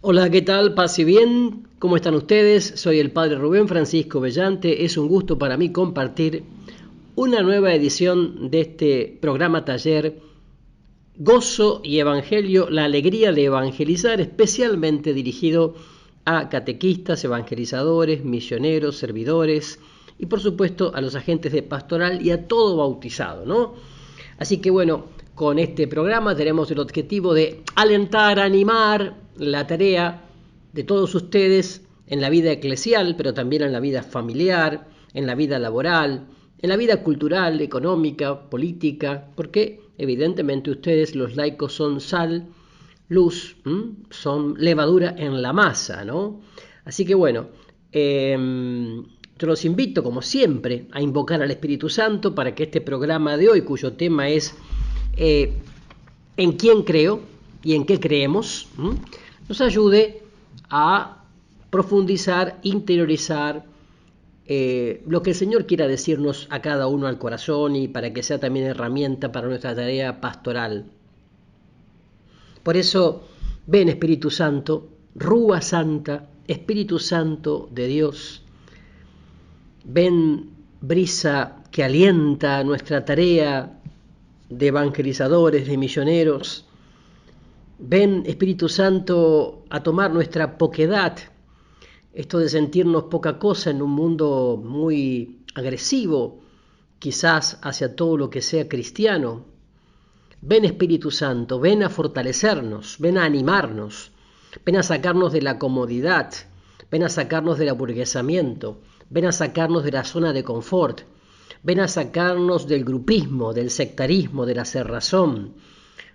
Hola, ¿qué tal? Paz y bien. ¿Cómo están ustedes? Soy el Padre Rubén Francisco Bellante. Es un gusto para mí compartir una nueva edición de este programa taller Gozo y Evangelio, la alegría de evangelizar, especialmente dirigido a catequistas, evangelizadores, misioneros, servidores y por supuesto a los agentes de pastoral y a todo bautizado, ¿no? Así que bueno, con este programa tenemos el objetivo de alentar, animar la tarea de todos ustedes en la vida eclesial, pero también en la vida familiar, en la vida laboral, en la vida cultural, económica, política, porque evidentemente ustedes los laicos son sal, luz, son levadura en la masa, ¿no? Así que bueno, yo los invito, como siempre, a invocar al Espíritu Santo para que este programa de hoy, cuyo tema es ¿en quién creo y en qué creemos?, nos ayude a profundizar, interiorizar lo que el Señor quiera decirnos a cada uno al corazón y para que sea también herramienta para nuestra tarea pastoral. Por eso, ven Espíritu Santo, Rúa Santa, Espíritu Santo de Dios. Ven brisa que alienta nuestra tarea de evangelizadores, de misioneros. Ven Espíritu Santo a tomar nuestra poquedad, esto de sentirnos poca cosa en un mundo muy agresivo, quizás hacia todo lo que sea cristiano. Ven Espíritu Santo, ven a fortalecernos, ven a animarnos, ven a sacarnos de la comodidad, ven a sacarnos del aburguesamiento, ven a sacarnos de la zona de confort, ven a sacarnos del grupismo, del sectarismo, de la cerrazón,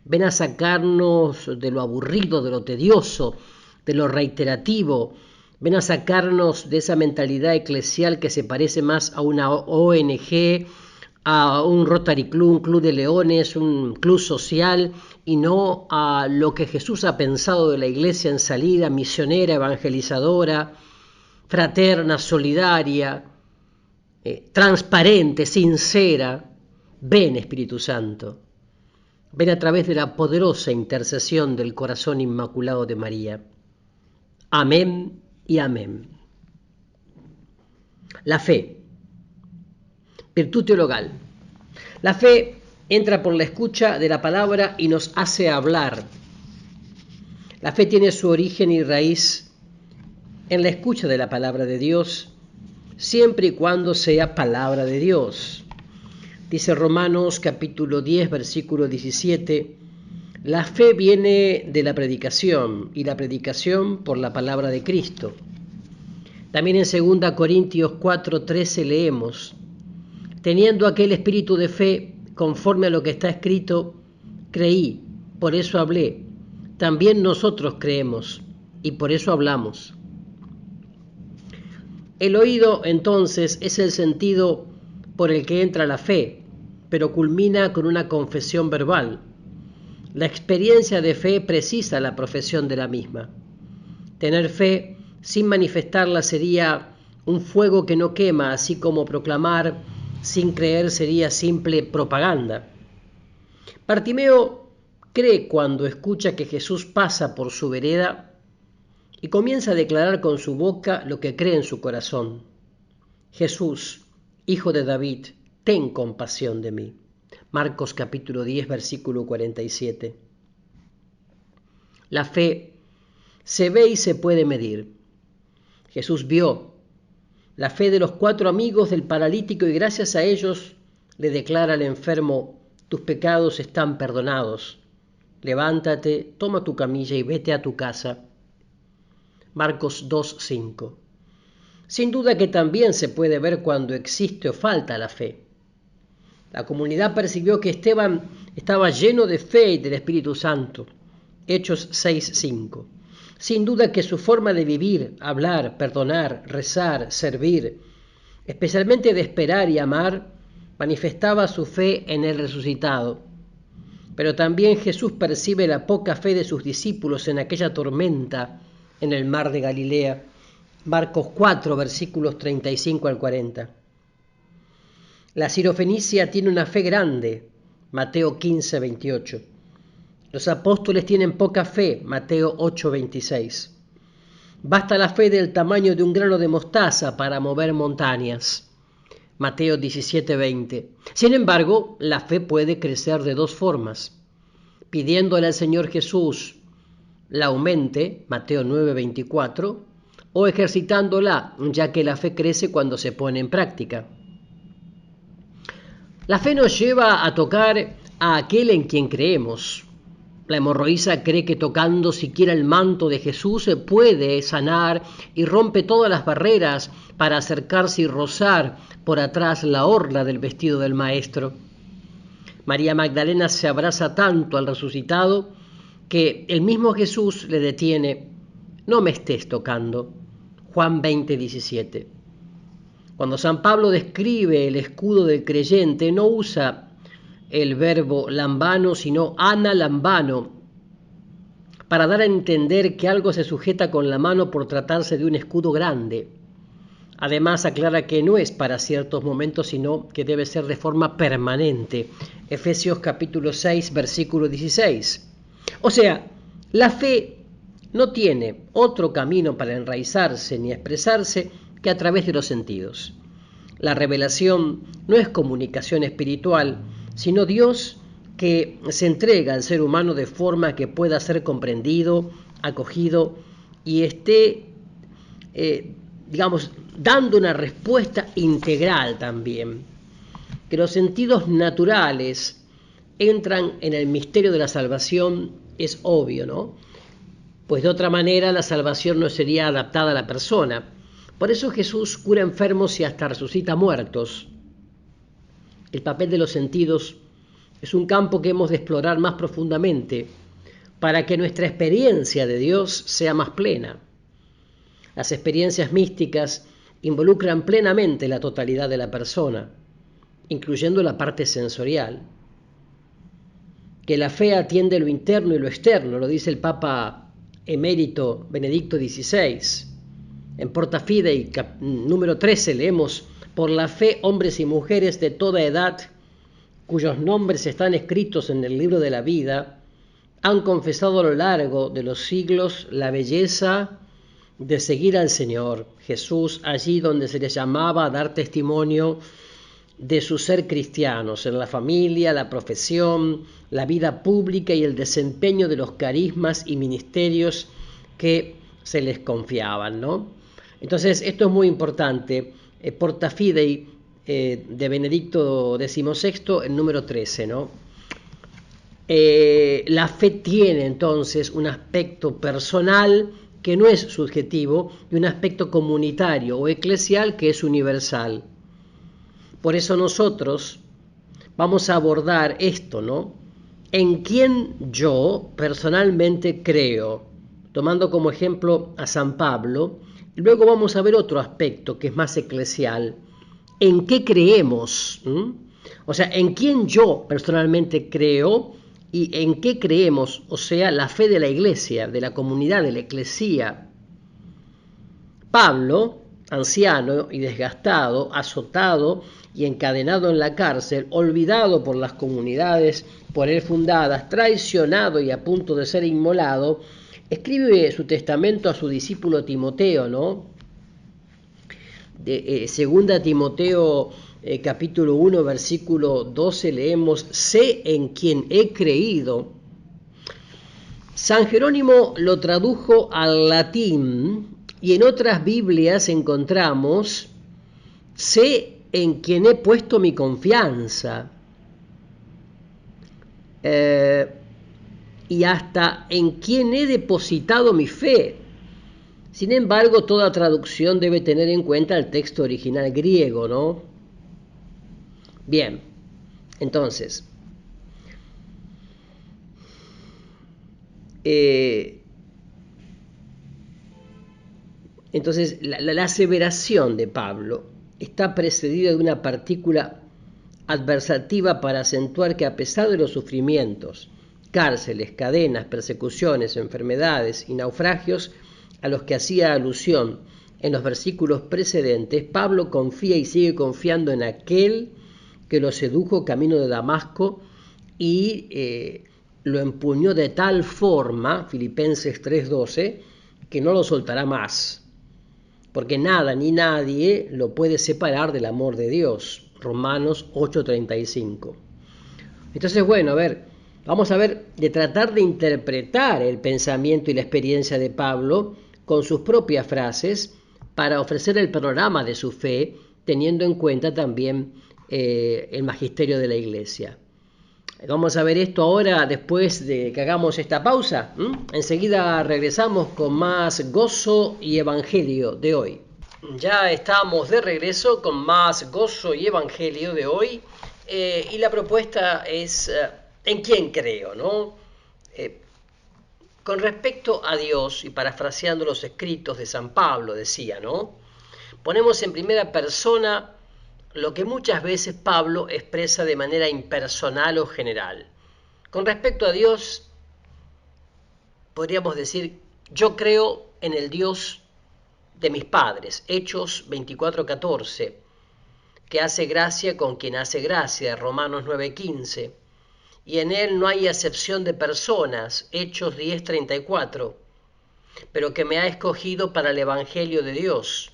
ven a sacarnos de lo aburrido, de lo tedioso, de lo reiterativo, ven a sacarnos de esa mentalidad eclesial que se parece más a una ONG, a un Rotary Club, un club de leones, un club social, y no a lo que Jesús ha pensado de la iglesia en salida, misionera, evangelizadora, fraterna, solidaria, transparente, sincera. Ven, Espíritu Santo, ven a través de la poderosa intercesión del corazón inmaculado de María. Amén y amén. La fe. Virtud teologal. La fe entra por la escucha de la palabra y nos hace hablar. La fe tiene su origen y raíz en la escucha de la palabra de Dios, siempre y cuando sea palabra de Dios. Dice Romanos capítulo 10, versículo 17, la fe viene de la predicación y la predicación por la palabra de Cristo. También en 2 Corintios 4:13 leemos, teniendo aquel espíritu de fe conforme a lo que está escrito, creí, por eso hablé. También nosotros creemos y por eso hablamos. El oído, entonces, es el sentido por el que entra la fe, pero culmina con una confesión verbal. La experiencia de fe precisa la profesión de la misma. Tener fe sin manifestarla sería un fuego que no quema, así como proclamar sin creer sería simple propaganda. Bartimeo cree cuando escucha que Jesús pasa por su vereda y comienza a declarar con su boca lo que cree en su corazón. Jesús, Hijo de David, ten compasión de mí. Marcos capítulo 10, versículo 47. La fe se ve y se puede medir. Jesús vio la fe de los 4 amigos del paralítico y gracias a ellos le declara al enfermo, tus pecados están perdonados. Levántate, toma tu camilla y vete a tu casa. Marcos 2:5. Sin duda que también se puede ver cuando existe o falta la fe. La comunidad percibió que Esteban estaba lleno de fe y del Espíritu Santo. Hechos 6:5. Sin duda que su forma de vivir, hablar, perdonar, rezar, servir, especialmente de esperar y amar, manifestaba su fe en el resucitado. Pero también Jesús percibe la poca fe de sus discípulos en aquella tormenta en el mar de Galilea. Marcos 4, versículos 35 al 40. La sirofenicia tiene una fe grande. Mateo 15, 28. Los apóstoles tienen poca fe, Mateo 8:26. Basta la fe del tamaño de un grano de mostaza para mover montañas. Mateo 17:20. Sin embargo, la fe puede crecer de dos formas. Pidiéndole al Señor Jesús la aumente, Mateo 9:24, o ejercitándola, ya que la fe crece cuando se pone en práctica. La fe nos lleva a tocar a aquel en quien creemos. La hemorroísa cree que tocando siquiera el manto de Jesús se puede sanar y rompe todas las barreras para acercarse y rozar por atrás la orla del vestido del Maestro. María Magdalena se abraza tanto al resucitado que el mismo Jesús le detiene: no me estés tocando. Juan 20:17. Cuando San Pablo describe el escudo del creyente, no usa el verbo lambano, sino analambano, para dar a entender que algo se sujeta con la mano por tratarse de un escudo grande. Además, aclara que no es para ciertos momentos, sino que debe ser de forma permanente. Efesios capítulo 6, versículo 16. O sea, la fe no tiene otro camino para enraizarse ni expresarse que a través de los sentidos. La revelación no es comunicación espiritual, sino Dios que se entrega al ser humano de forma que pueda ser comprendido, acogido y esté, dando una respuesta integral también. Que los sentidos naturales entran en el misterio de la salvación es obvio, ¿no? Pues de otra manera la salvación no sería adaptada a la persona. Por eso Jesús cura enfermos y hasta resucita muertos. El papel de los sentidos es un campo que hemos de explorar más profundamente para que nuestra experiencia de Dios sea más plena. Las experiencias místicas involucran plenamente la totalidad de la persona, incluyendo la parte sensorial. Que la fe atiende lo interno y lo externo, lo dice el Papa emérito Benedicto XVI. En Porta Fidei, número 13, leemos: por la fe, hombres y mujeres de toda edad, cuyos nombres están escritos en el libro de la vida, han confesado a lo largo de los siglos la belleza de seguir al Señor Jesús allí donde se les llamaba a dar testimonio de su ser cristianos, en la familia, la profesión, la vida pública y el desempeño de los carismas y ministerios que se les confiaban, ¿no? Entonces, esto es muy importante. Porta Fidei de Benedicto XVI, el número 13, ¿no? La fe tiene entonces un aspecto personal que no es subjetivo y un aspecto comunitario o eclesial que es universal. Por eso nosotros vamos a abordar esto, ¿no? ¿En quién yo personalmente creo? Tomando como ejemplo a San Pablo. Luego vamos a ver otro aspecto que es más eclesial. ¿En qué creemos? O sea, ¿en quién yo personalmente creo y en qué creemos? O sea, la fe de la iglesia, de la comunidad, de la eclesía. Pablo, anciano y desgastado, azotado y encadenado en la cárcel, olvidado por las comunidades por él fundadas, traicionado y a punto de ser inmolado, escribe su testamento a su discípulo Timoteo, ¿no? Segunda Timoteo capítulo 1, versículo 12 leemos: sé en quien he creído. San Jerónimo lo tradujo al latín y en otras Biblias encontramos: sé en quien he puesto mi confianza. Y hasta en quien he depositado mi fe. Sin embargo, toda traducción debe tener en cuenta el texto original griego, ¿no? Bien, entonces, la aseveración de Pablo está precedida de una partícula adversativa para acentuar que a pesar de los sufrimientos, cárceles, cadenas, persecuciones, enfermedades y naufragios a los que hacía alusión en los versículos precedentes, Pablo confía y sigue confiando en aquel que lo sedujo camino de Damasco y lo empuñó de tal forma, Filipenses 3:12, que no lo soltará más, porque nada ni nadie lo puede separar del amor de Dios. Romanos 8:35. Entonces, bueno, a ver, vamos a ver de tratar de interpretar el pensamiento y la experiencia de Pablo con sus propias frases para ofrecer el panorama de su fe, teniendo en cuenta también el magisterio de la Iglesia. Vamos a ver esto ahora después de que hagamos esta pausa. Enseguida regresamos con más gozo y evangelio de hoy. Ya estamos de regreso con más gozo y evangelio de hoy. Y la propuesta es ¿en quién creo? ¿No? Con respecto a Dios, y parafraseando los escritos de San Pablo, decía, ¿no? Ponemos en primera persona lo que muchas veces Pablo expresa de manera impersonal o general. Con respecto a Dios, podríamos decir, yo creo en el Dios de mis padres, Hechos 24:14, que hace gracia con quien hace gracia, Romanos 9:15, y en él no hay acepción de personas, Hechos 10:34, pero que me ha escogido para el Evangelio de Dios,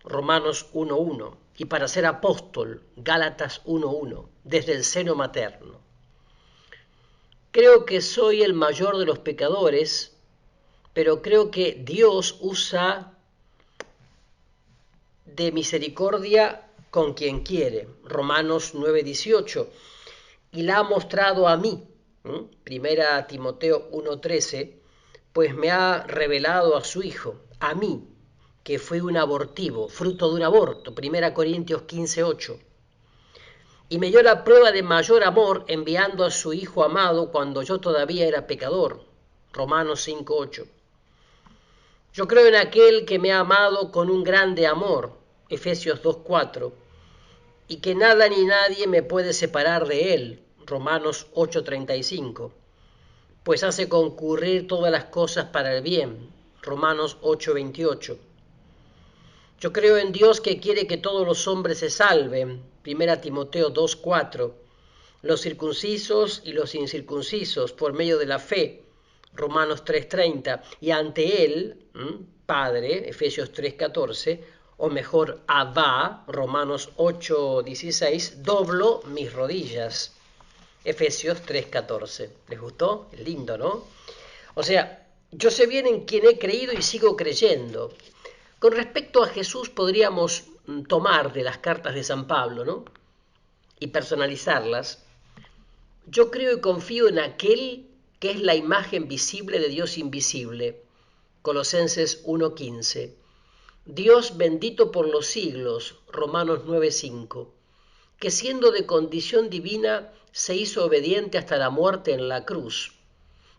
Romanos 1:1, y para ser apóstol, Gálatas 1:1, desde el seno materno. Creo que soy el mayor de los pecadores, pero creo que Dios usa de misericordia con quien quiere, Romanos 9:18, y la ha mostrado a mí, Primera Timoteo 1:13, pues me ha revelado a su Hijo, a mí, que fui un abortivo, fruto de un aborto, Primera Corintios 15:8, y me dio la prueba de mayor amor enviando a su Hijo amado cuando yo todavía era pecador, Romanos 5:8. Yo creo en aquel que me ha amado con un grande amor, Efesios 2:4, y que nada ni nadie me puede separar de él, Romanos 8:35, pues hace concurrir todas las cosas para el bien, Romanos 8:28. Yo creo en Dios que quiere que todos los hombres se salven, Primera Timoteo 2:4, los circuncisos y los incircuncisos por medio de la fe, Romanos 3:30, y ante él, Padre, Efesios 3:14, o mejor, Abba, Romanos 8:16, doblo mis rodillas, Efesios 3:14. ¿Les gustó? Es lindo, ¿no? O sea, yo sé bien en quién he creído y sigo creyendo. Con respecto a Jesús podríamos tomar de las cartas de San Pablo, ¿no? Y personalizarlas. Yo creo y confío en aquel que es la imagen visible de Dios invisible. Colosenses 1:15. Dios bendito por los siglos, Romanos 9:5, que siendo de condición divina se hizo obediente hasta la muerte en la cruz,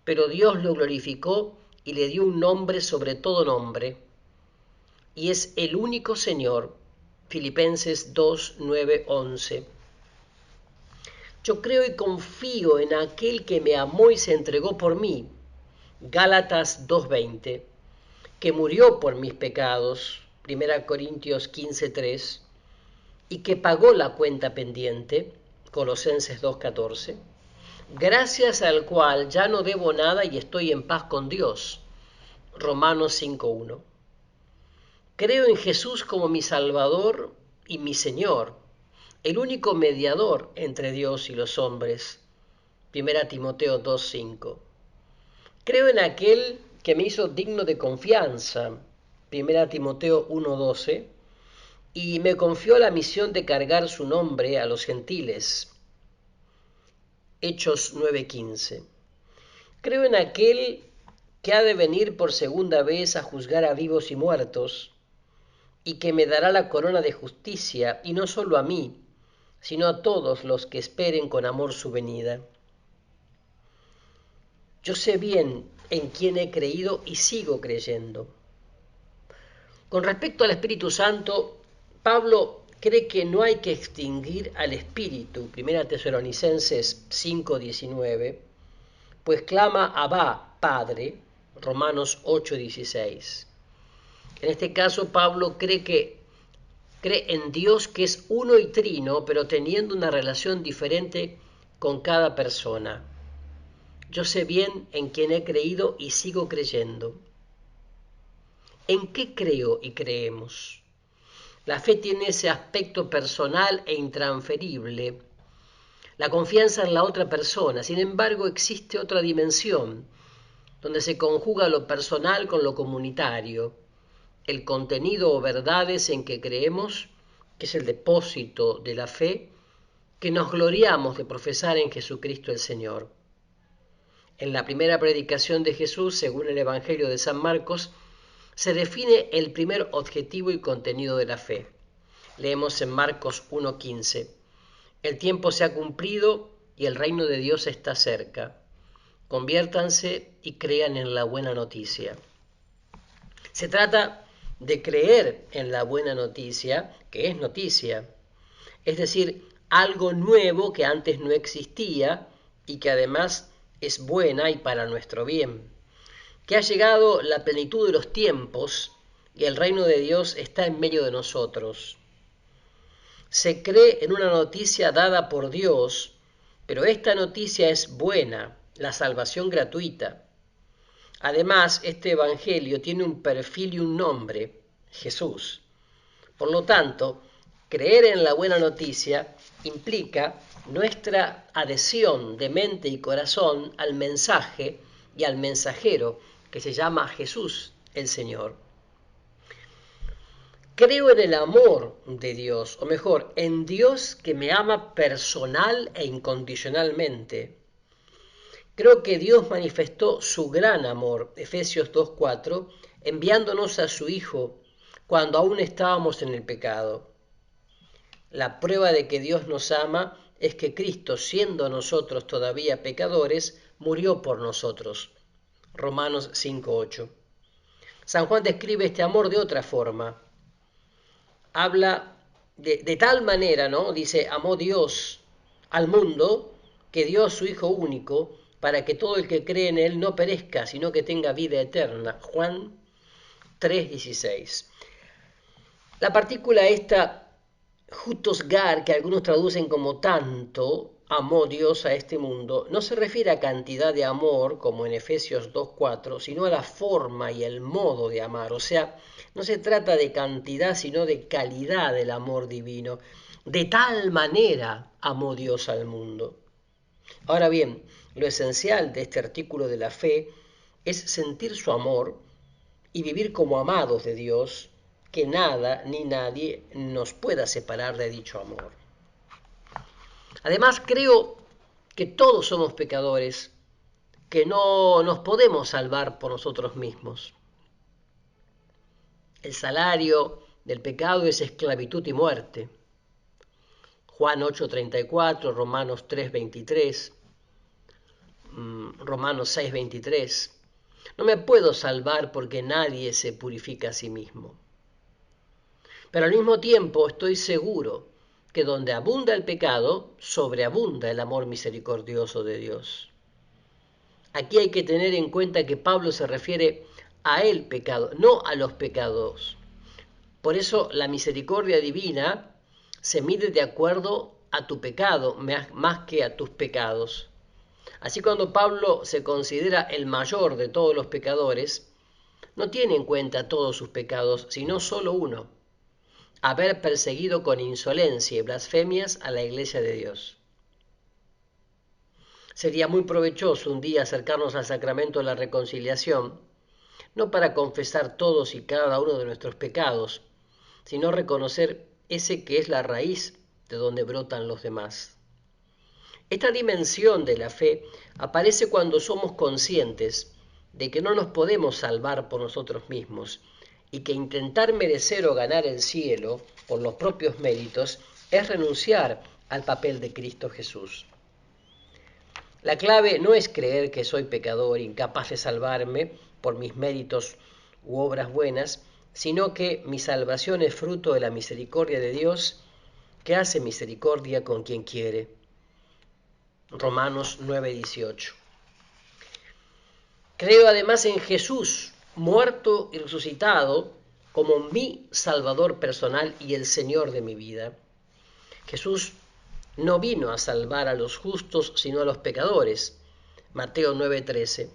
pero Dios lo glorificó y le dio un nombre sobre todo nombre, y es el único Señor, Filipenses 2:9-11. Yo creo y confío en aquel que me amó y se entregó por mí, Gálatas 2:20, que murió por mis pecados, 1 Corintios 15:3, y que pagó la cuenta pendiente, Colosenses 2:14, gracias al cual ya no debo nada y estoy en paz con Dios, Romanos 5:1. Creo en Jesús como mi Salvador y mi Señor, el único mediador entre Dios y los hombres, 1 Timoteo 2:5. Creo en aquel que me hizo digno de confianza, 1 Timoteo 1:12, y me confió la misión de cargar su nombre a los gentiles, Hechos 9:15. Creo en aquel que ha de venir por segunda vez a juzgar a vivos y muertos, y que me dará la corona de justicia, y no solo a mí, sino a todos los que esperen con amor su venida. Yo sé bien en quién he creído y sigo creyendo. Con respecto al Espíritu Santo, Pablo cree que no hay que extinguir al Espíritu, 1 Tesalonicenses 5:19, pues clama Abba, Padre, Romanos 8:16. En este caso, Pablo cree en Dios que es uno y trino, pero teniendo una relación diferente con cada persona. Yo sé bien en quién he creído y sigo creyendo. ¿En qué creo y creemos? La fe tiene ese aspecto personal e intransferible, la confianza en la otra persona. Sin embargo, existe otra dimensión, donde se conjuga lo personal con lo comunitario, el contenido o verdades en que creemos, que es el depósito de la fe, que nos gloriamos de profesar en Jesucristo el Señor. En la primera predicación de Jesús, según el Evangelio de San Marcos, se define el primer objetivo y contenido de la fe. Leemos en Marcos 1:15. El tiempo se ha cumplido y el reino de Dios está cerca. Conviértanse y crean en la buena noticia. Se trata de creer en la buena noticia, que es noticia, es decir, algo nuevo que antes no existía y que además es buena y para nuestro bien, que ha llegado la plenitud de los tiempos y el reino de Dios está en medio de nosotros. Se cree en una noticia dada por Dios, pero esta noticia es buena, la salvación gratuita. Además, este Evangelio tiene un perfil y un nombre, Jesús. Por lo tanto, creer en la buena noticia implica nuestra adhesión de mente y corazón al mensaje y al mensajero que se llama Jesús el Señor. Creo en el amor de Dios, o mejor, en Dios que me ama personal e incondicionalmente. Creo que Dios manifestó su gran amor, Efesios 2:4, enviándonos a su Hijo cuando aún estábamos en el pecado. La prueba de que Dios nos ama es que Cristo, siendo nosotros todavía pecadores, murió por nosotros. Romanos 5:8. San Juan describe este amor de otra forma. Habla de tal manera, ¿no? Dice, amó Dios al mundo que dio a su Hijo único para que todo el que cree en Él no perezca, sino que tenga vida eterna. Juan 3:16. La partícula esta, jutosgar, que algunos traducen como tanto, amó Dios a este mundo, no se refiere a cantidad de amor, como en Efesios 2:4, sino a la forma y el modo de amar. O sea, no se trata de cantidad, sino de calidad del amor divino. De tal manera amó Dios al mundo. Ahora bien, lo esencial de este artículo de la fe es sentir su amor y vivir como amados de Dios, que nada ni nadie nos pueda separar de dicho amor. Además, creo que todos somos pecadores, que no nos podemos salvar por nosotros mismos. El salario del pecado es esclavitud y muerte. Juan 8:34, Romanos 3:23, Romanos 6:23. No me puedo salvar porque nadie se purifica a sí mismo. Pero al mismo tiempo estoy seguro que donde abunda el pecado, sobreabunda el amor misericordioso de Dios. Aquí hay que tener en cuenta que Pablo se refiere a el pecado, no a los pecados. Por eso la misericordia divina se mide de acuerdo a tu pecado, más que a tus pecados. Así, cuando Pablo se considera el mayor de todos los pecadores, no tiene en cuenta todos sus pecados, sino solo uno: haber perseguido con insolencia y blasfemias a la Iglesia de Dios. Sería muy provechoso un día acercarnos al sacramento de la reconciliación, no para confesar todos y cada uno de nuestros pecados, sino reconocer ese que es la raíz de donde brotan los demás. Esta dimensión de la fe aparece cuando somos conscientes de que no nos podemos salvar por nosotros mismos y que intentar merecer o ganar el cielo por los propios méritos es renunciar al papel de Cristo Jesús. La clave no es creer que soy pecador, incapaz de salvarme por mis méritos u obras buenas, sino que mi salvación es fruto de la misericordia de Dios, que hace misericordia con quien quiere. Romanos 9:18. Creo además en Jesús, muerto y resucitado, como mi Salvador personal y el Señor de mi vida. Jesús no vino a salvar a los justos, sino a los pecadores. Mateo 9:13.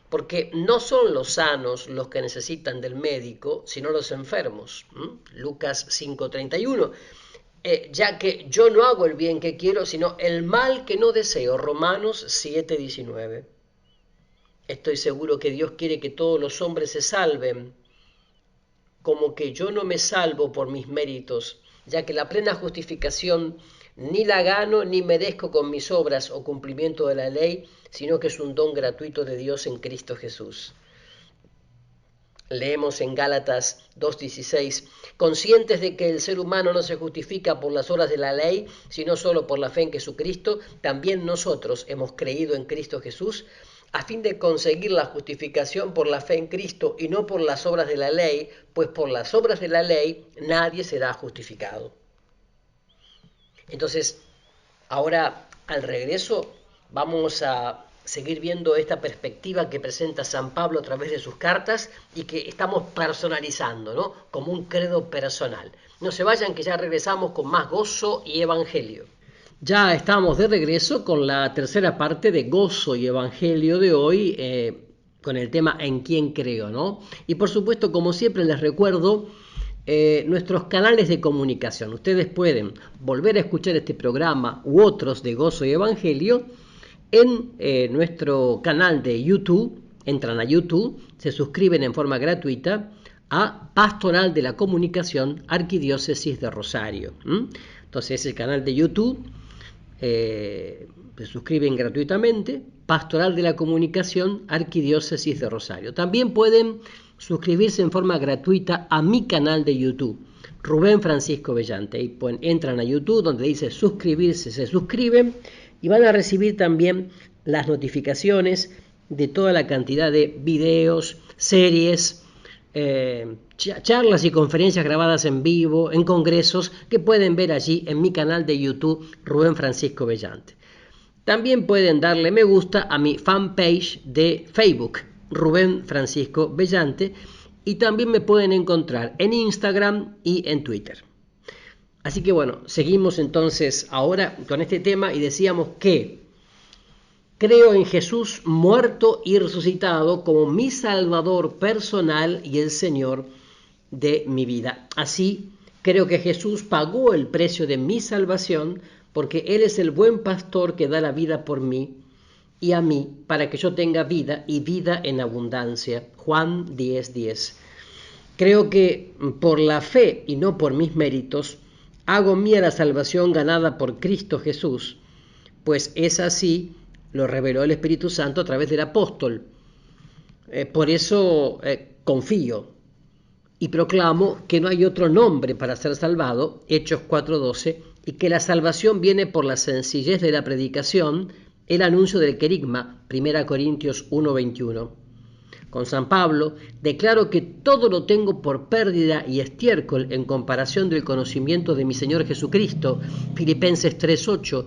porque no son los sanos los que necesitan del médico, sino los enfermos. Lucas 5:31. Ya que yo no hago el bien que quiero, sino el mal que no deseo. Romanos 7:19. Estoy seguro que Dios quiere que todos los hombres se salven, como que yo no me salvo por mis méritos, ya que la plena justificación ni la gano ni merezco con mis obras o cumplimiento de la ley, sino que es un don gratuito de Dios en Cristo Jesús. Leemos en Gálatas 2:16, conscientes de que el ser humano no se justifica por las obras de la ley, sino solo por la fe en Jesucristo, también nosotros hemos creído en Cristo Jesús, a fin de conseguir la justificación por la fe en Cristo y no por las obras de la ley, pues por las obras de la ley nadie será justificado. Entonces, ahora al regreso vamos a seguir viendo esta perspectiva que presenta San Pablo a través de sus cartas y que estamos personalizando, ¿no? Como un credo personal. No se vayan, que ya regresamos con más gozo y evangelio. Ya estamos de regreso con la tercera parte de Gozo y Evangelio de hoy, con el tema ¿En quién creo?, ¿no? Y por supuesto, como siempre les recuerdo, nuestros canales de comunicación. Ustedes pueden volver a escuchar este programa u otros de Gozo y Evangelio en nuestro canal de YouTube. Entran a YouTube, se suscriben en forma gratuita a Pastoral de la Comunicación Arquidiócesis de Rosario. Entonces, el canal de YouTube, se suscriben gratuitamente, Pastoral de la Comunicación Arquidiócesis de Rosario. También pueden suscribirse en forma gratuita a mi canal de YouTube, Rubén Francisco Bellante. Y entran a YouTube donde dice suscribirse, se suscriben y van a recibir también las notificaciones de toda la cantidad de videos, series, charlas y conferencias grabadas en vivo, en congresos, que pueden ver allí en mi canal de YouTube, Rubén Francisco Bellante. También pueden darle me gusta a mi fanpage de Facebook, Rubén Francisco Bellante, y también me pueden encontrar en Instagram y en Twitter. Así que bueno, seguimos entonces ahora con este tema y decíamos que creo en Jesús muerto y resucitado como mi Salvador personal y el Señor de mi vida. Así, creo que Jesús pagó el precio de mi salvación porque Él es el buen pastor que da la vida por mí y a mí para que yo tenga vida y vida en abundancia. Juan 10:10. Creo que por la fe y no por mis méritos hago mía la salvación ganada por Cristo Jesús, pues es así, lo reveló el Espíritu Santo a través del apóstol. Por eso confío y proclamo que no hay otro nombre para ser salvado, Hechos 4:12, y que la salvación viene por la sencillez de la predicación, el anuncio del querigma, 1 Corintios 1:21. Con San Pablo declaro que todo lo tengo por pérdida y estiércol en comparación del conocimiento de mi Señor Jesucristo, Filipenses 3:8,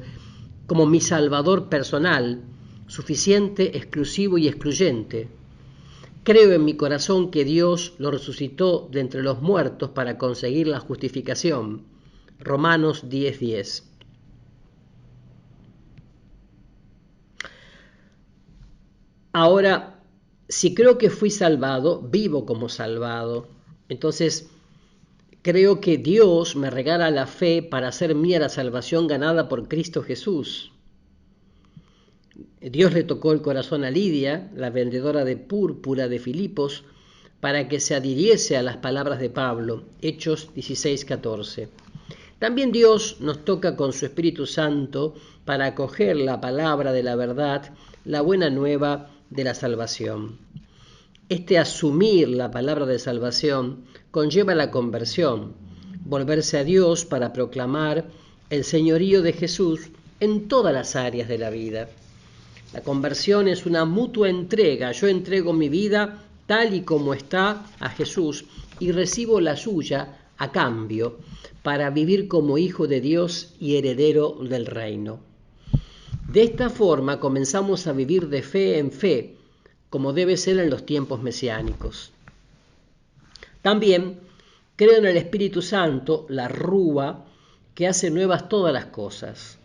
como mi Salvador personal, suficiente, exclusivo y excluyente. Creo en mi corazón que Dios lo resucitó de entre los muertos para conseguir la justificación. Romanos 10:10. Ahora, si creo que fui salvado, vivo como salvado. Entonces, creo que Dios me regala la fe para hacer mía la salvación ganada por Cristo Jesús. Dios le tocó el corazón a Lidia, la vendedora de púrpura de Filipos, para que se adhiriese a las palabras de Pablo, Hechos 16:14. También Dios nos toca con su Espíritu Santo para acoger la palabra de la verdad, la buena nueva de la salvación. Este asumir la palabra de salvación conlleva la conversión, volverse a Dios para proclamar el señorío de Jesús en todas las áreas de la vida. La conversión es una mutua entrega. Yo entrego mi vida tal y como está a Jesús y recibo la suya a cambio para vivir como hijo de Dios y heredero del reino. De esta forma comenzamos a vivir de fe en fe, como debe ser en los tiempos mesiánicos. También creo en el Espíritu Santo, la rúa, que hace nuevas todas las cosas.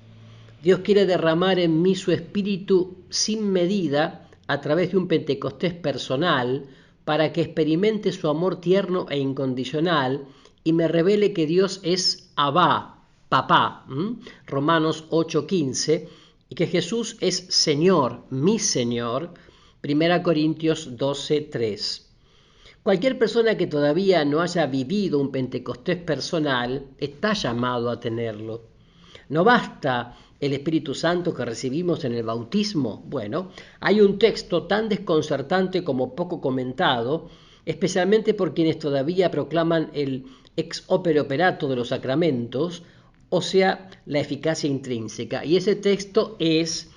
Dios quiere derramar en mí su espíritu sin medida a través de un Pentecostés personal para que experimente su amor tierno e incondicional y me revele que Dios es Abba, papá, Romanos 8:15, y que Jesús es Señor, mi Señor, 1 Corintios 12:3. Cualquier persona que todavía no haya vivido un Pentecostés personal está llamado a tenerlo. ¿No basta el Espíritu Santo que recibimos en el bautismo? Bueno, hay un texto tan desconcertante como poco comentado, especialmente por quienes todavía proclaman el ex opere operato de los sacramentos, o sea, la eficacia intrínseca. Y ese texto es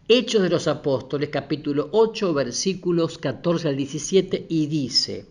Hechos de los Apóstoles, capítulo 8, versículos 14 al 17, y dice: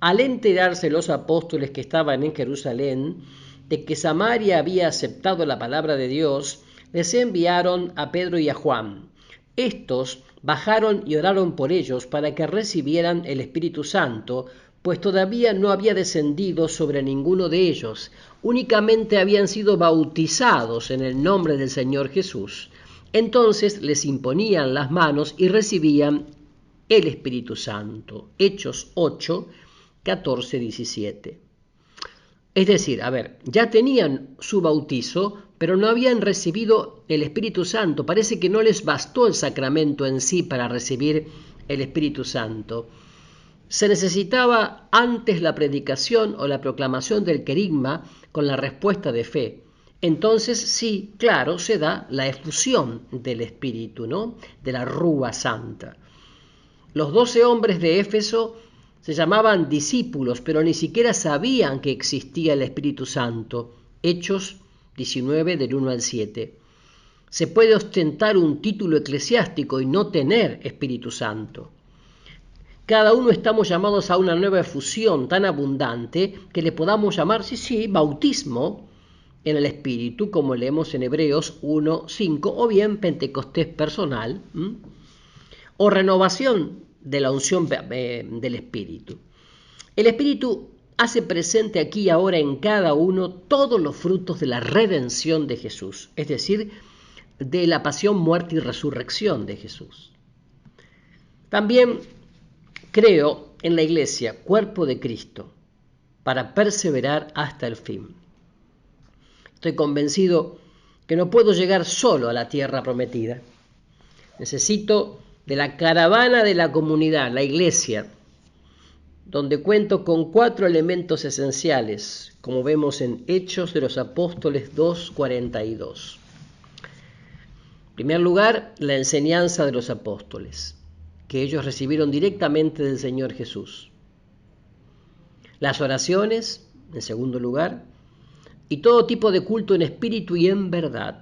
al enterarse los apóstoles que estaban en Jerusalén de que Samaria había aceptado la palabra de Dios, les enviaron a Pedro y a Juan. Estos bajaron y oraron por ellos para que recibieran el Espíritu Santo, pues todavía no había descendido sobre ninguno de ellos, únicamente habían sido bautizados en el nombre del Señor Jesús. Entonces les imponían las manos y recibían el Espíritu Santo. Hechos 8, 14, 17. Es decir, ya tenían su bautizo, pero no habían recibido el Espíritu Santo. Parece que no les bastó el sacramento en sí para recibir el Espíritu Santo. Se necesitaba antes la predicación o la proclamación del querigma con la respuesta de fe. Entonces sí, claro, se da la efusión del Espíritu, ¿no? De la Rúa Santa. Los 12 hombres de Éfeso se llamaban discípulos, pero ni siquiera sabían que existía el Espíritu Santo. Hechos 19, del 1 al 7. Se puede ostentar un título eclesiástico y no tener Espíritu Santo. Cada uno estamos llamados a una nueva efusión tan abundante que le podamos llamar, bautismo en el Espíritu, como leemos en Hebreos 1, 5, o bien Pentecostés personal, o renovación de la unción del Espíritu. El Espíritu hace presente aquí y ahora en cada uno todos los frutos de la redención de Jesús, es decir, de la pasión, muerte y resurrección de Jesús. También creo en la Iglesia, cuerpo de Cristo, para perseverar hasta el fin. Estoy convencido que no puedo llegar solo a la tierra prometida. Necesito de la caravana de la comunidad, la Iglesia, donde cuento con 4 elementos esenciales, como vemos en Hechos de los Apóstoles 2:42. En primer lugar, la enseñanza de los apóstoles, que ellos recibieron directamente del Señor Jesús. Las oraciones, en segundo lugar, y todo tipo de culto en espíritu y en verdad.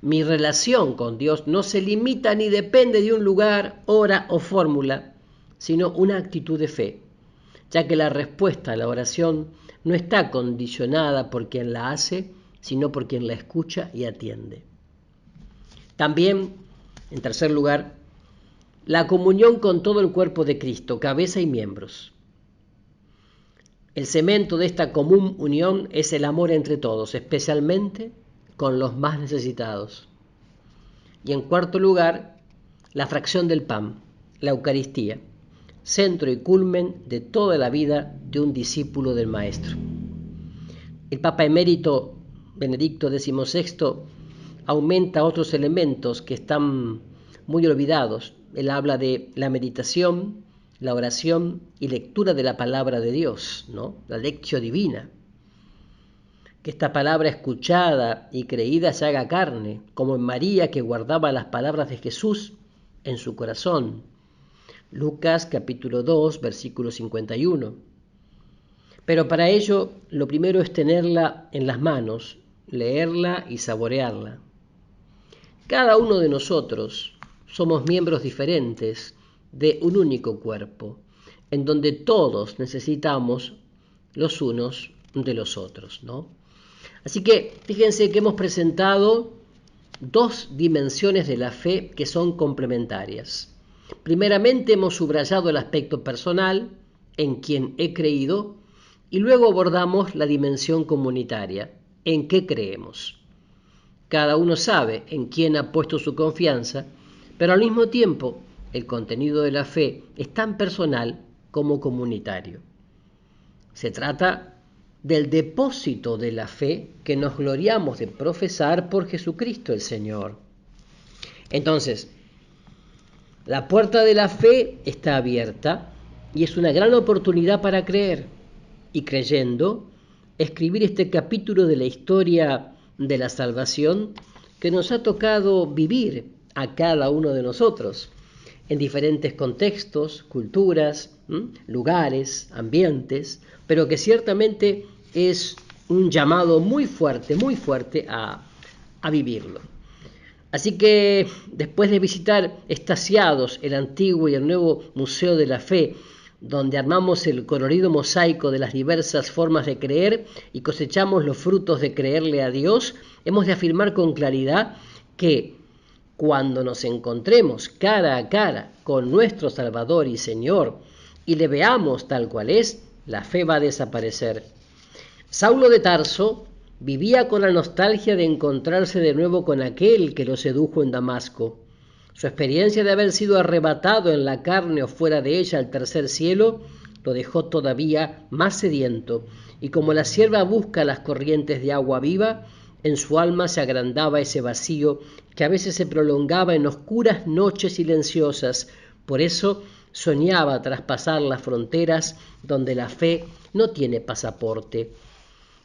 Mi relación con Dios no se limita ni depende de un lugar, hora o fórmula, sino una actitud de fe, ya que la respuesta a la oración no está condicionada por quien la hace, sino por quien la escucha y atiende. También, en tercer lugar, la comunión con todo el cuerpo de Cristo, cabeza y miembros. El cemento de esta común unión es el amor entre todos, especialmente con los más necesitados. Y en cuarto lugar, la fracción del pan, la Eucaristía, centro y culmen de toda la vida de un discípulo del Maestro. El Papa Emérito Benedicto XVI aumenta otros elementos que están muy olvidados. Él habla de la meditación, la oración y lectura de la palabra de Dios, ¿no? La lectio divina. Que esta palabra escuchada y creída se haga carne, como en María que guardaba las palabras de Jesús en su corazón. Lucas capítulo 2, versículo 51. Pero para ello, lo primero es tenerla en las manos, leerla y saborearla. Cada uno de nosotros somos miembros diferentes de un único cuerpo, en donde todos necesitamos los unos de los otros, ¿no? Así que fíjense que hemos presentado 2 dimensiones de la fe que son complementarias. Primeramente hemos subrayado el aspecto personal, en quien he creído, y luego abordamos la dimensión comunitaria, en qué creemos. Cada uno sabe en quién ha puesto su confianza, Pero al mismo tiempo, el contenido de la fe es tan personal como comunitario. Se trata del depósito de la fe que nos gloriamos de profesar por Jesucristo el Señor. Entonces, la puerta de la fe está abierta y es una gran oportunidad para creer y, creyendo, escribir este capítulo de la historia de la salvación que nos ha tocado vivir a cada uno de nosotros en diferentes contextos, culturas, lugares, ambientes, pero que ciertamente es un llamado muy fuerte a vivirlo. Así que después de visitar extasiados el antiguo y el nuevo Museo de la Fe, donde armamos el colorido mosaico de las diversas formas de creer y cosechamos los frutos de creerle a Dios, hemos de afirmar con claridad que cuando nos encontremos cara a cara con nuestro Salvador y Señor y le veamos tal cual es, la fe va a desaparecer. Saulo de Tarso vivía con la nostalgia de encontrarse de nuevo con aquel que lo sedujo en Damasco. Su experiencia de haber sido arrebatado en la carne o fuera de ella al tercer cielo lo dejó todavía más sediento, y como la sierva busca las corrientes de agua viva, en su alma se agrandaba ese vacío que a veces se prolongaba en oscuras noches silenciosas. Por eso soñaba traspasar las fronteras donde la fe no tiene pasaporte.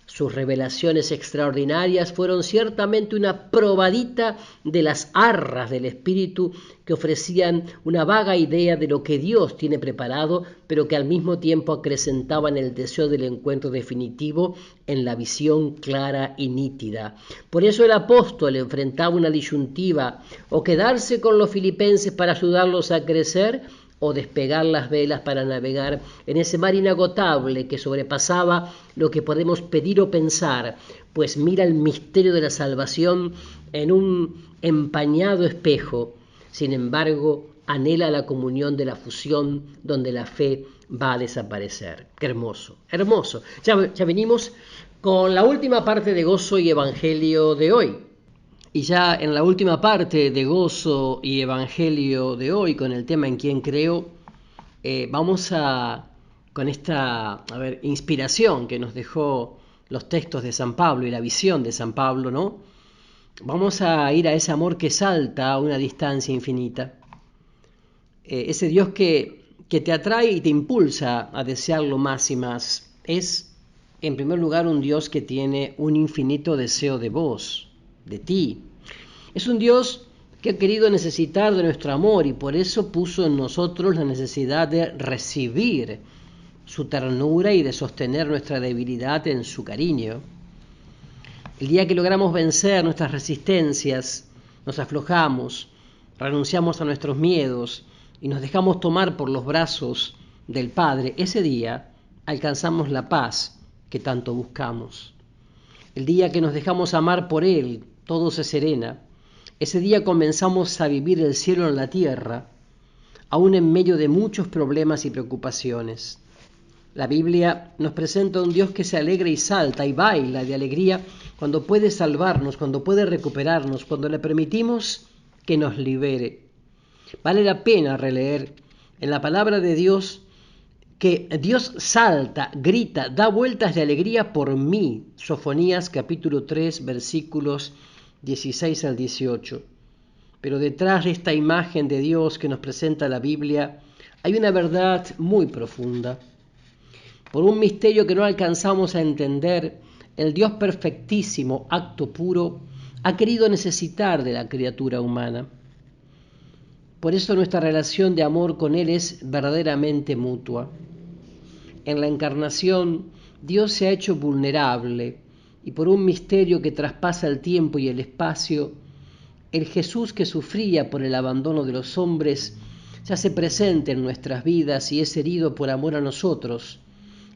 Sus revelaciones extraordinarias fueron ciertamente una probadita de las arras del espíritu que ofrecían una vaga idea de lo que Dios tiene preparado, pero que al mismo tiempo acrecentaban el deseo del encuentro definitivo en la visión clara y nítida. Por eso el apóstol enfrentaba una disyuntiva: o quedarse con los filipenses para ayudarlos a crecer, o despegar las velas para navegar en ese mar inagotable que sobrepasaba lo que podemos pedir o pensar, pues mira el misterio de la salvación en un empañado espejo. Sin embargo, anhela la comunión de la fusión donde la fe va a desaparecer. Qué hermoso, hermoso. Ya venimos con la última parte de Gozo y Evangelio de hoy. Y ya en la última parte de Gozo y Evangelio de hoy, con el tema En quién creo, vamos con esta inspiración que nos dejó los textos de San Pablo y la visión de San Pablo, ¿no? Vamos a ir a ese amor que salta a una distancia infinita. Ese Dios que te atrae y te impulsa a desearlo más y más. Es, en primer lugar, un Dios que tiene un infinito deseo de vos, de ti. Es un Dios que ha querido necesitar de nuestro amor y por eso puso en nosotros la necesidad de recibir su ternura y de sostener nuestra debilidad en su cariño. El día que logramos vencer nuestras resistencias, nos aflojamos, renunciamos a nuestros miedos y nos dejamos tomar por los brazos del Padre, ese día alcanzamos la paz que tanto buscamos. El día que nos dejamos amar por Él, todo se serena. Ese día comenzamos a vivir el cielo en la tierra, aún en medio de muchos problemas y preocupaciones. La Biblia nos presenta un Dios que se alegra y salta y baila de alegría cuando puede salvarnos, cuando puede recuperarnos, cuando le permitimos que nos libere. Vale la pena releer en la palabra de Dios que Dios salta, grita, da vueltas de alegría por mí. Sofonías capítulo 3, versículos 16 al 18. Pero detrás de esta imagen de Dios que nos presenta la Biblia hay una verdad muy profunda. Por un misterio que no alcanzamos a entender, el Dios perfectísimo, acto puro, ha querido necesitar de la criatura humana. Por eso nuestra relación de amor con Él es verdaderamente mutua. En la encarnación, Dios se ha hecho vulnerable y por un misterio que traspasa el tiempo y el espacio, el Jesús que sufría por el abandono de los hombres se hace presente en nuestras vidas y es herido por amor a nosotros,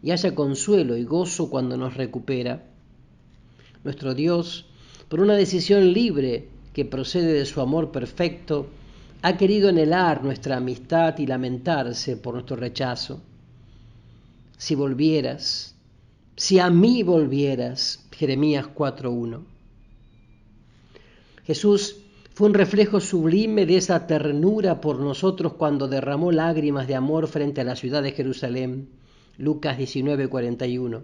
y haya consuelo y gozo cuando nos recupera. Nuestro Dios, por una decisión libre que procede de su amor perfecto, ha querido anhelar nuestra amistad y lamentarse por nuestro rechazo. Si volvieras, si a mí volvieras, Jeremías 4:1. Jesús Fue un reflejo sublime de esa ternura por nosotros cuando derramó lágrimas de amor frente a la ciudad de Jerusalén. Lucas 19:41.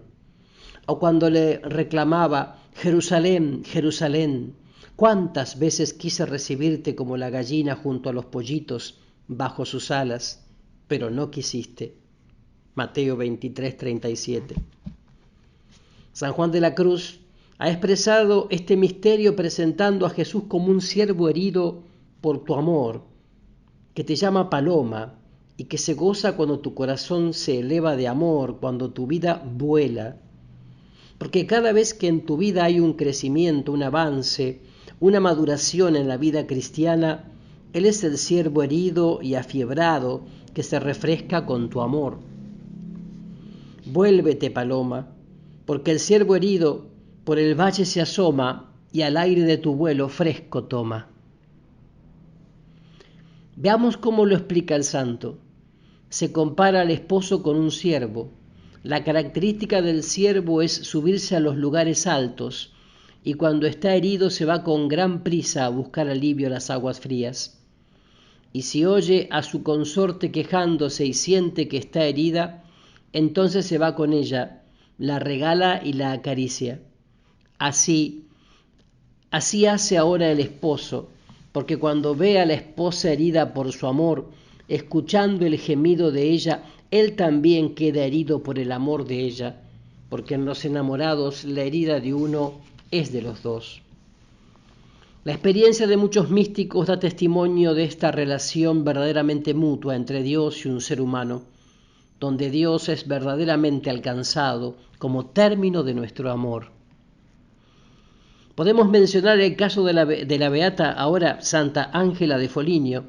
O cuando le reclamaba: Jerusalén, Jerusalén, cuántas veces quise recibirte como la gallina junto a los pollitos bajo sus alas, pero no quisiste. Mateo 23:37. San Juan de la Cruz ha expresado este misterio presentando a Jesús como un ciervo herido por tu amor, que te llama paloma y que se goza cuando tu corazón se eleva de amor, cuando tu vida vuela. Porque cada vez que en tu vida hay un crecimiento, un avance, una maduración en la vida cristiana, Él es el ciervo herido y afiebrado que se refresca con tu amor. Vuélvete, paloma, porque el ciervo herido por el valle se asoma y al aire de tu vuelo fresco toma. Veamos cómo lo explica el santo. Se compara al esposo con un ciervo. La característica del ciervo es subirse a los lugares altos y cuando está herido se va con gran prisa a buscar alivio a las aguas frías. Y si oye a su consorte quejándose y siente que está herida, entonces se va con ella, la regala y la acaricia. Así hace ahora el esposo, porque cuando ve a la esposa herida por su amor, escuchando el gemido de ella, él también queda herido por el amor de ella, porque en los enamorados la herida de uno es de los dos. La experiencia de muchos místicos da testimonio de esta relación verdaderamente mutua entre Dios y un ser humano, donde Dios es verdaderamente alcanzado como término de nuestro amor. Podemos mencionar el caso de la beata ahora Santa Ángela de Foligno,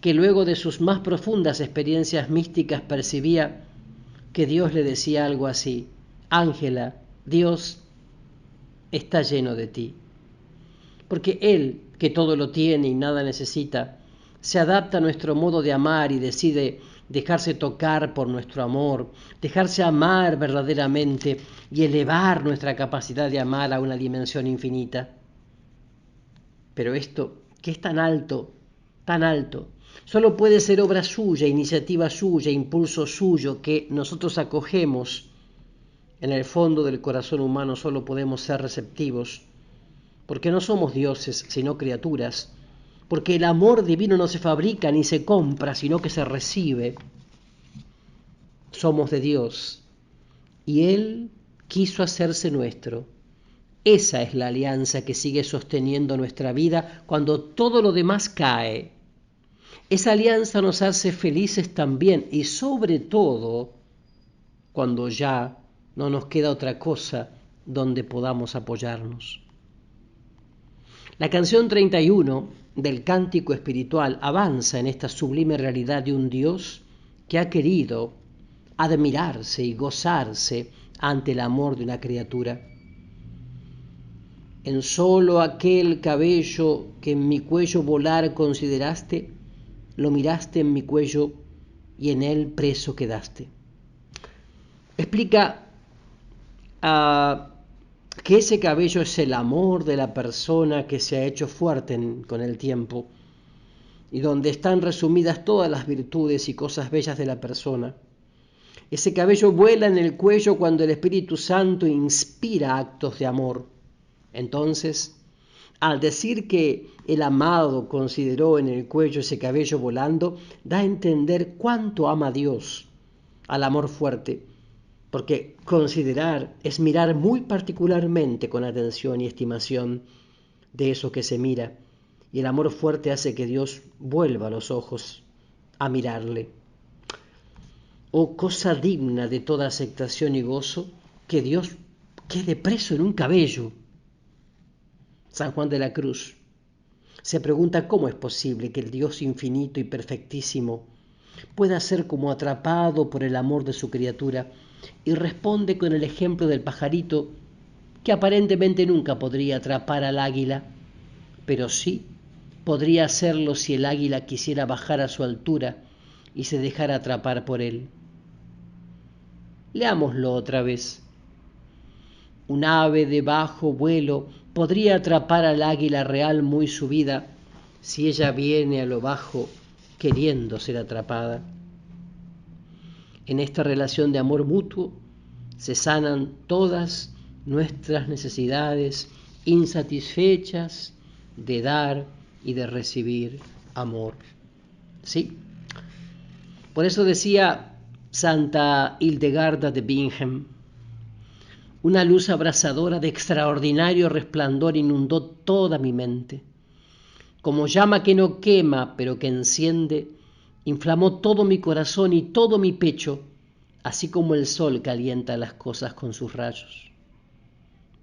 que luego de sus más profundas experiencias místicas percibía que Dios le decía algo así: Ángela, Dios está lleno de ti. Porque Él, que todo lo tiene y nada necesita, se adapta a nuestro modo de amar y decide dejarse tocar por nuestro amor, dejarse amar verdaderamente y elevar nuestra capacidad de amar a una dimensión infinita. Pero esto, que es tan alto, solo puede ser obra suya, iniciativa suya, impulso suyo, que nosotros acogemos. En el fondo del corazón humano solo podemos ser receptivos, porque no somos dioses, sino criaturas, porque el amor divino no se fabrica ni se compra, sino que se recibe. Somos de Dios, y Él quiso hacerse nuestro. Esa es la alianza que sigue sosteniendo nuestra vida cuando todo lo demás cae. Esa alianza nos hace felices también, y sobre todo cuando ya no nos queda otra cosa donde podamos apoyarnos. La canción 31 del Cántico Espiritual avanza en esta sublime realidad de un Dios que ha querido admirarse y gozarse ante el amor de una criatura. En solo aquel cabello que en mi cuello volar consideraste, lo miraste en mi cuello y en él preso quedaste. Explica que ese cabello es el amor de la persona que se ha hecho fuerte con el tiempo y donde están resumidas todas las virtudes y cosas bellas de la persona. Ese cabello vuela en el cuello cuando el Espíritu Santo inspira actos de amor. Entonces, al decir que el amado consideró en el cuello ese cabello volando, da a entender cuánto ama Dios al amor fuerte, porque considerar es mirar muy particularmente con atención y estimación de eso que se mira, y el amor fuerte hace que Dios vuelva los ojos a mirarle. Oh, cosa digna de toda aceptación y gozo, que Dios quede preso en un cabello. San Juan de la Cruz se pregunta cómo es posible que el Dios infinito y perfectísimo pueda ser como atrapado por el amor de su criatura, y responde con el ejemplo del pajarito que aparentemente nunca podría atrapar al águila, pero sí podría hacerlo si el águila quisiera bajar a su altura y se dejara atrapar por él. Leámoslo otra vez. Un ave de bajo vuelo podría atrapar al águila real muy subida, si ella viene a lo bajo queriendo ser atrapada. En esta relación de amor mutuo se sanan todas nuestras necesidades insatisfechas de dar y de recibir amor. ¿Sí? Por eso decía Santa Hildegarda de Bingen: una luz abrasadora de extraordinario resplandor inundó toda mi mente. Como llama que no quema, pero que enciende, inflamó todo mi corazón y todo mi pecho, así como el sol calienta las cosas con sus rayos.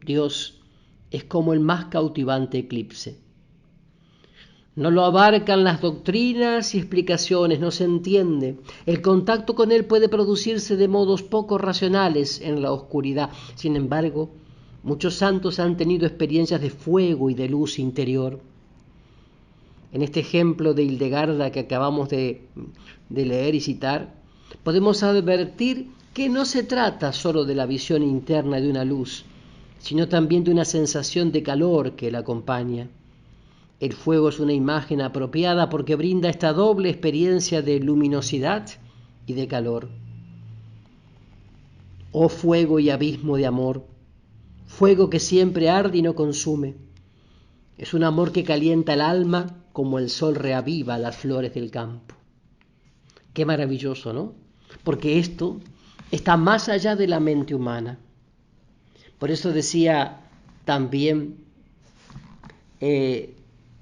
Dios es como el más cautivante eclipse. No lo abarcan las doctrinas y explicaciones, no se entiende. El contacto con Él puede producirse de modos poco racionales en la oscuridad. Sin embargo, muchos santos han tenido experiencias de fuego y de luz interior. En este ejemplo de Hildegarda que acabamos de leer y citar, podemos advertir que no se trata solo de la visión interna de una luz, sino también de una sensación de calor que la acompaña. El fuego es una imagen apropiada porque brinda esta doble experiencia de luminosidad y de calor. Oh fuego y abismo de amor, fuego que siempre arde y no consume. Es un amor que calienta el alma como el sol reaviva las flores del campo. Qué maravilloso, ¿no? Porque esto está más allá de la mente humana. Por eso decía también,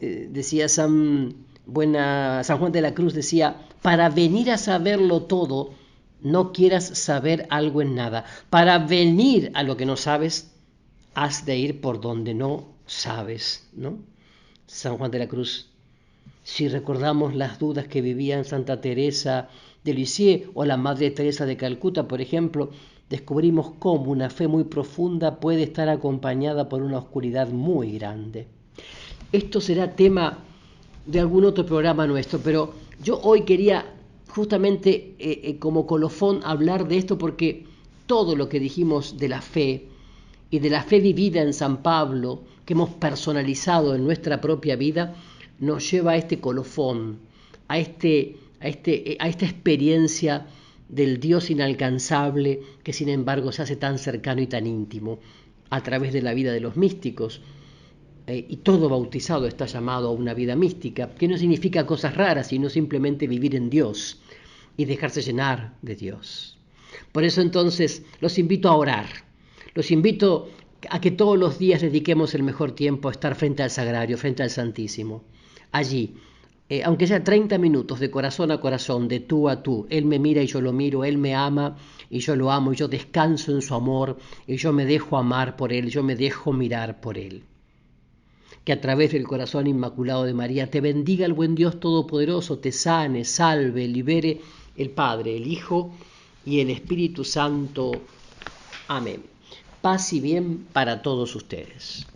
decía San Juan de la Cruz, decía: para venir a saberlo todo, no quieras saber algo en nada. Para venir a lo que no sabes, has de ir por donde no sabes, ¿no? San Juan de la Cruz. Si recordamos las dudas que vivían Santa Teresa de Lisieux o la Madre Teresa de Calcuta, por ejemplo, descubrimos cómo una fe muy profunda puede estar acompañada por una oscuridad muy grande. Esto será tema de algún otro programa nuestro, pero yo hoy quería justamente como colofón hablar de esto porque todo lo que dijimos de la fe y de la fe vivida en San Pablo, que hemos personalizado en nuestra propia vida, nos lleva a este colofón, a esta experiencia del Dios inalcanzable que sin embargo se hace tan cercano y tan íntimo a través de la vida de los místicos. Y todo bautizado está llamado a una vida mística, que no significa cosas raras, sino simplemente vivir en Dios y dejarse llenar de Dios. Por eso entonces los invito a orar, los invito a que todos los días dediquemos el mejor tiempo a estar frente al Sagrario, frente al Santísimo. Allí, aunque sea 30 minutos de corazón a corazón, de tú a tú, Él me mira y yo lo miro, Él me ama y yo lo amo, y yo descanso en su amor, y yo me dejo amar por Él, yo me dejo mirar por Él. Que a través del corazón inmaculado de María te bendiga el buen Dios Todopoderoso, te sane, salve, libere el Padre, el Hijo y el Espíritu Santo. Amén. Paz y bien para todos ustedes.